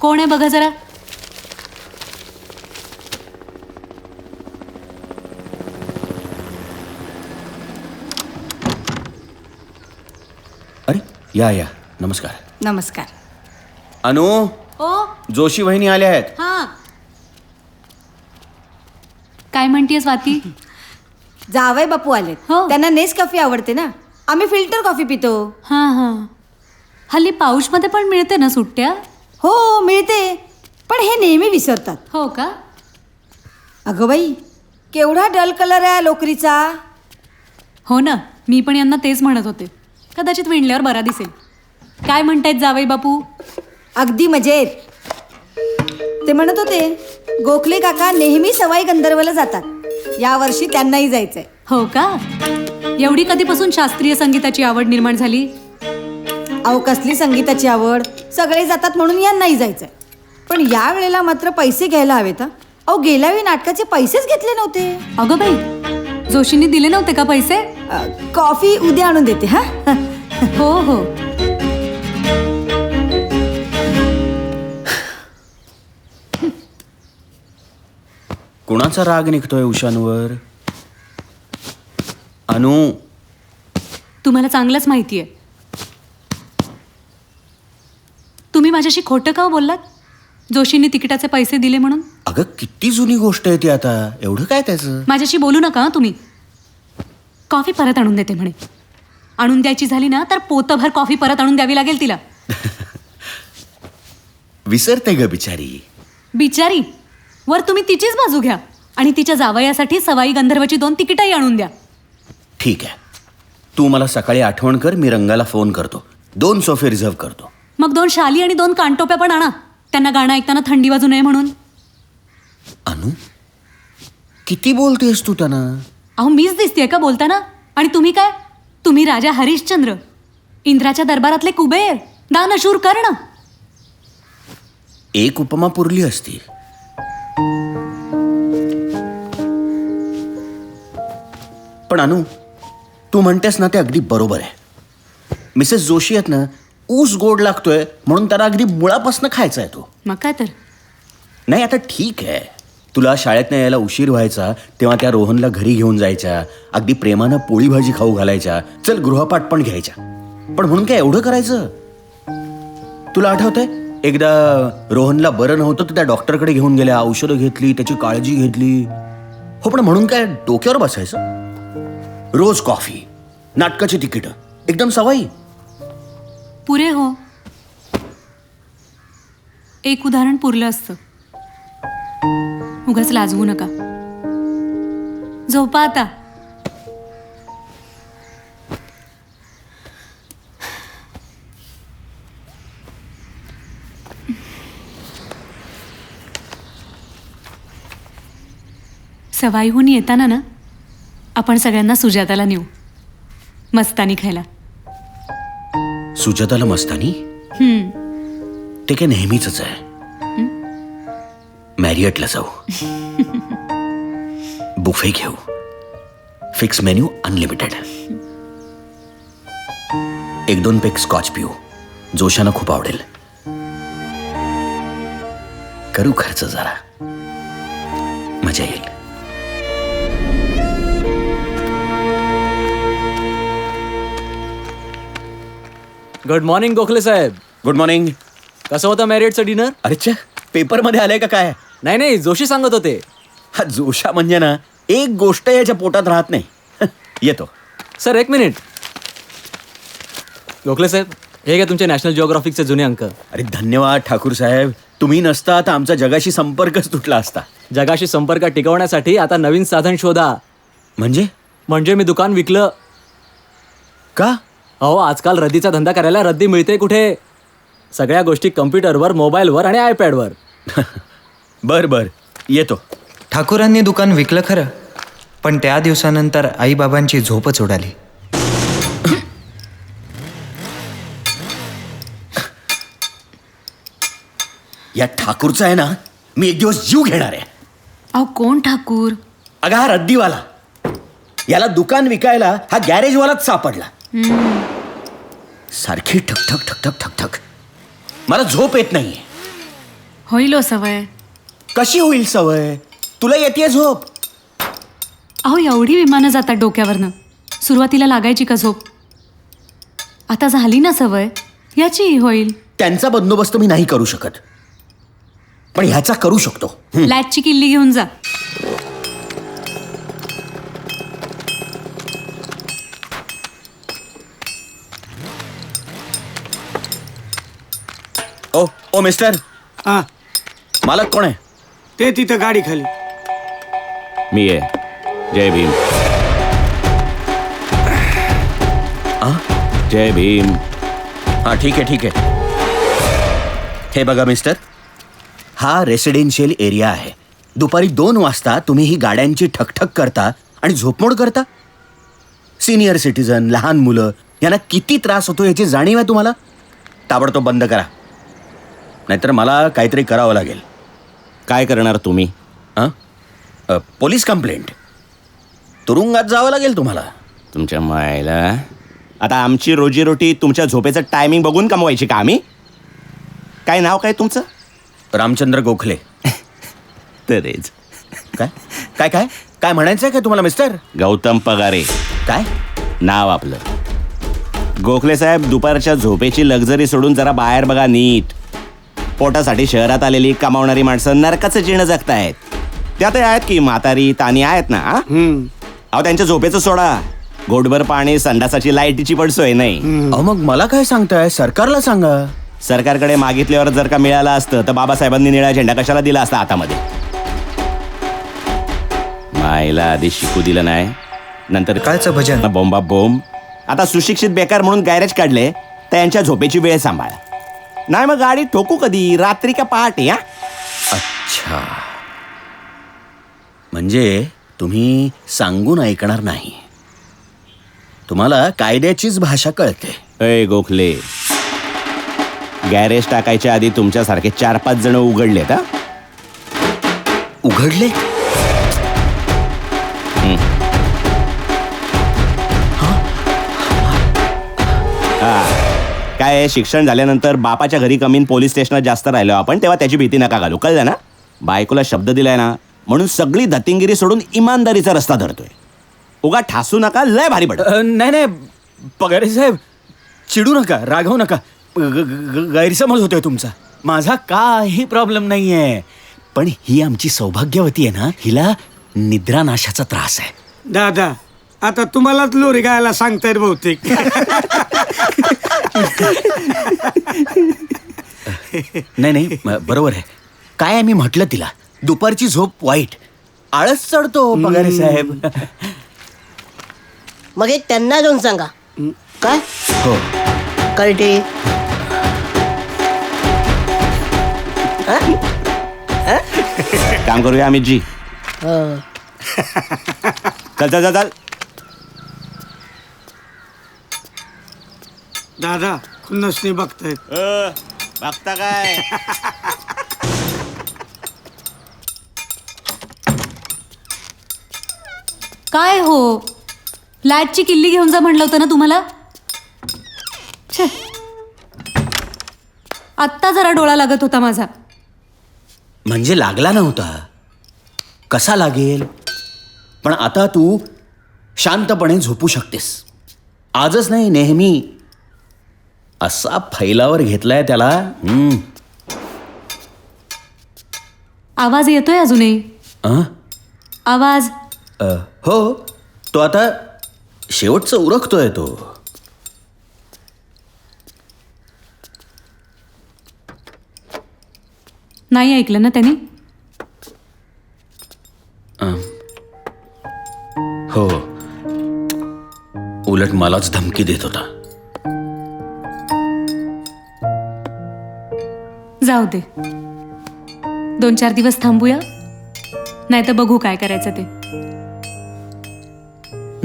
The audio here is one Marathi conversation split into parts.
कोण आहे बघा जरा. अरे या नमस्कार. नमस्कार. अनु, ओ जोशी वहिनी आल्या आहेत. हा, काय म्हणतीये स्वाती? जावई बापू आलेत. हो. त्यांना नेसकॉफी आवडते ना, आम्ही फिल्टर कॉफी पितो. हा हा, हल्ली पाऊचमध्ये पण मिळते ना सुट्ट्या? हो मिळते, पण हे नेहमी विसरतात. हो का? अगं बाई, केवढा डल कलर आहे लोकरीचा. हो ना, मी पण यांना तेच म्हणत होते. कदाचित विणल्यावर बरा दिसेल. काय म्हणतायत जावई बापू? अगदी मजेत. ते म्हणत होते गोखले काका नेहमी सवाई गंधर्वला जातात, यावर्षी त्यांनाही जायचंय. हो का? एवढी कधीपासून शास्त्रीय संगीताची आवड निर्माण झाली? अहो कसली संगीताची आवड, सगळे जातात म्हणून यांनाही जायचंय. पण या वेळेला मात्र पैसे घ्यायला हवेत. अहो गेल्या वेळी नाटकाचे पैसेच घेतले नव्हते. अगं बाई, जोशींनी दिले नव्हते का पैसे? कॉफी उद्या आणून देते. हा हो हो. कुणाचा राग निघतोय उशांवर? अनु, तुम्हाला चांगलंच माहिती आहे. तुम्ही माझ्याशी खोटं का बोललात? जोशींनी तिकिटाचे पैसे दिले म्हणून? अगं किती जुनी गोष्ट आहे ती आता. एवढं काय त्याचं? माझ्याशी बोलू नका हं तुम्ही. कॉफी परत आणून देते म्हणे. आणून द्यायची झाली ना तर पोतभर कॉफी परत आणून द्यावी लागेल तिला. विसरते ग बिचारी. बिचारी? वर तुम्ही तिचीच बाजू घ्या आणि तिच्या जावयासाठी सवाई गंधर्वची 2 तिकीटही आणून द्या. ठीक आहे, तू मला सकाळी आठवण कर, मी रंगाला फोन करतो. 2 सोफे रिझर्व करतो. मग 2 शाली आणि 2 कानटोप्या पण आणा, त्यांना गाणं ऐकताना थंडी वाजू नये म्हणून. अनु, किती बोलतेस तू त्यांना? अहो मीच दिसतेय का बोलताना? आणि तुम्ही काय? तुम्ही राजा हरिश्चंद्र, इंद्राच्या दरबारातले कुबेर, दानशूर कर्ण. एक उपमा पुरली असती. पण अनु, तू म्हणतेस ना ते अगदी बरोबर आहे. मिसेस जोशी आहेत ना, ऊस गोड लागतोय म्हणून त्याला अगदी मुळापासून खायचा आहे तो. मग काय तर. नाही आता ठीक आहे, तुला शाळेतनं यायला उशीर व्हायचा तेव्हा त्या रोहनला घरी घेऊन जायच्या, अगदी प्रेमानं पोळी भाजी खाऊ घालायच्या, चल गृहपाठ पण घ्यायच्या. पण म्हणून काय एवढं करायचं? तुला आठवतंय एकदा रोहनला बरं नव्हतं तर त्या डॉक्टरकडे घेऊन गेल्या, औषधं घेतली, त्याची काळजी घेतली. हो पण म्हणून काय डोक्यावर बसायचं? रोज कॉफी, नाटकाची तिकीट, एकदम सवाई. पुरे हो, एक उदाहरण पुरलं असतं. उगाच लाजवू नका. झोपा आता. सवाईहून येताना ना आपण सगळ्यांना सुजाताला नेऊ मस्तानी खायला. सुजाताला मस्तानी? ते काय नेहमीच आहे. मॅरियटला जाऊ, बुफे घेऊ, fix menu, unlimited. 1-2 peg scotch पिऊ, जोशानं खूप आवडेल. करू खर्च जरा, मजा येईल. गुड मॉर्निंग गोखले साहेब. Good morning. कसं होतं मॅरियटचं डिनर? अरे पेपरमध्ये आलंय का काय? नाही जोशी सांगत होते. हा जोशा म्हणजे ना एक गोष्ट याच्या पोटात राहत नाही. येतो सर, 1 मिनिट. गोखले साहेब, हे घ्या तुमचे नॅशनल जिओग्राफिकचे जुने अंक. अरे धन्यवाद ठाकूर साहेब, तुम्ही नसता तर आमचा जगाशी संपर्कच तुटला असता. जगाशी संपर्क टिकवण्यासाठी आता नवीन साधन शोधा. म्हणजे मी दुकान विकलं. का? अहो आजकाल रद्दीचा धंदा करायला रद्दी मिळते कुठे? सगळ्या गोष्टी कम्प्युटरवर, मोबाईलवर आणि आयपॅडवर. बर येतो. ठाकूरांनी दुकान विकलं खरं, पण त्या दिवसानंतर आईबाबांची झोपच उडाली. या ठाकूरचा आहे ना, मी एक दिवस जीव घेणार आहे. अहो कोण ठाकूर? अगं हा रद्दीवाला. याला दुकान विकायला हा गॅरेजवालाच सापडला. सारखी ठक ठक ठक ठक ठक ठक. मला झोप येत नाहीये. होईल हो सवय. कशी होईल सवय? तुला येते झोप? अहो एवढी विमानं जातात डोक्यावरनं. सुरुवातीला लागायची का झोप? आता झाली ना सवय, याचीही होईल. त्यांचा बंदोबस्त मी नाही करू शकत, पण ह्याचा करू शकतो. लॅचची किल्ली घेऊन जा. ओ ओ मिस्टर, हा मालक कोण आहे? ते तिथं गाडी खाली. मी आहे. जय भीम. जय भीम. हा ठीक आहे ठीक आहे. हे बघा मिस्टर, हा रेसिडेन्शियल एरिया आहे. दुपारी 2 वाजता तुम्ही ही गाड्यांची ठकठक करता आणि झोपमोड करता. सिनियर सिटीजन, लहान मुलं यांना किती त्रास होतो याची जाणीव आहे तुम्हाला? ताबडतोब बंद करा, नाहीतर मला काहीतरी करावं लागेल. काय करणार तुम्ही? हां, पोलीस कंप्लेंट, तुरुंगात जावं लागेल तुम्हाला. तुमच्या मायला. आता आमची रोजीरोटी तुमच्या झोपेचं टायमिंग बघून कमवायची का आम्ही? काय नाव काय तुमचं? रामचंद्र गोखले. तरेच. काय काय काय काय म्हणायचं आहे का तुम्हाला मिस्टर? गौतम पगारे काय? नाव आपलं. गोखले साहेब, दुपारच्या झोपेची लक्झरी सोडून जरा बाहेर बघा नीट. पोटासाठी शहरात आलेली कमावणारी माणसं नरकाचं जीर्ण जगतायत. त्यातही आहेत की म्हातारी तानी आहेत ना. अहो त्यांच्या झोपेचं सोडा. गोडभर पाणी, संडासाची, लाईटीची पण सोय नाही. अहो मग मला काय सांगताय? सरकारला सांगा. सरकारकडे मागितल्यावर जर का मिळालं असतं तर बाबासाहेबांनी निळा झेंडा कशाला दिला असता हातामध्ये? मायला आधी शिकू दिलं नाही, नंतर कालचं भजन. बोंबा बोंब. आता सुशिक्षित बेकार म्हणून गॅरेज काढले तर यांच्या झोपेची वेळ सांभाळा. नाही मग गाडी ठोकू कधी, रात्री का पहाटे? हा अच्छा, म्हणजे तुम्ही सांगून ऐकणार नाही. तुम्हाला कायद्याचीच भाषा कळते. अय गोखले, गॅरेज टाकायच्या आधी तुमच्यासारखे 4-5 जण उघडलेत. हा उघडले? काय शिक्षण झाल्यानंतर बापाच्या घरी कमीन पोलीस स्टेशनात जास्त राहिलो आपण, तेव्हा त्याची भीती नका घालू, कळलं ना? बायकोला शब्द दिलाय ना, म्हणून सगळी दत्तिंगिरी सोडून इमानदारीचा रस्ता धरतोय. उगा ठासू नका, लय भारी पड. नाही नाही पगारे साहेब, चिडू नका, रागवू नका. गैरसमज होतोय तुमचा. माझा काही प्रॉब्लेम नाहीये, पण ही आमची सौभाग्यवती आहे ना, हिला निद्रानाशाचा त्रास आहे. दादा, आता तुम्हालाच लोरी गायला सांगतायत बहुतेक. नाही नाही बरोबर आहे. काय आहे, मी म्हटलं तिला दुपारची झोप वाईट, आळस चढतो पगारे साहेब. मग हे त्यांना जाऊन सांगा. काय हो, कळते? काम करूया अमित जी. हं. चल चल चल चल. दादा खुन्नसनी बघतायत. बघता काय? काय हो, लॅचची किल्ली घेऊन जा म्हणलं होतं ना तुम्हाला. छे, आत्ता जरा डोळा लागत होता माझा. म्हणजे लागला नव्हता, कसा लागेल? पण आता तू शांतपणे झोपू शकतेस. आजच नाही, नेहमी. असा फैलावर घेतलाय त्याला. आवाज येतोय अजूनही? आवाज? हो, तो आता शेवटचं उरकतोय तो. नाही ऐकलं ना त्यांनी? हो, उलट मलाच धमकी देत होता. जाऊ दे, 2-4 दिवस थांबूया, नाही तर बघू काय करायचं ते.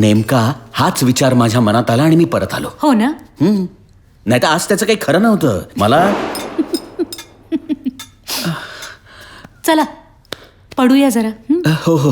नेमका हाच विचार माझ्या मनात आला आणि मी परत आलो. हो ना? नाही तर आज त्याचं काही खरं नव्हतं. मला चला पडूया जरा. हो हो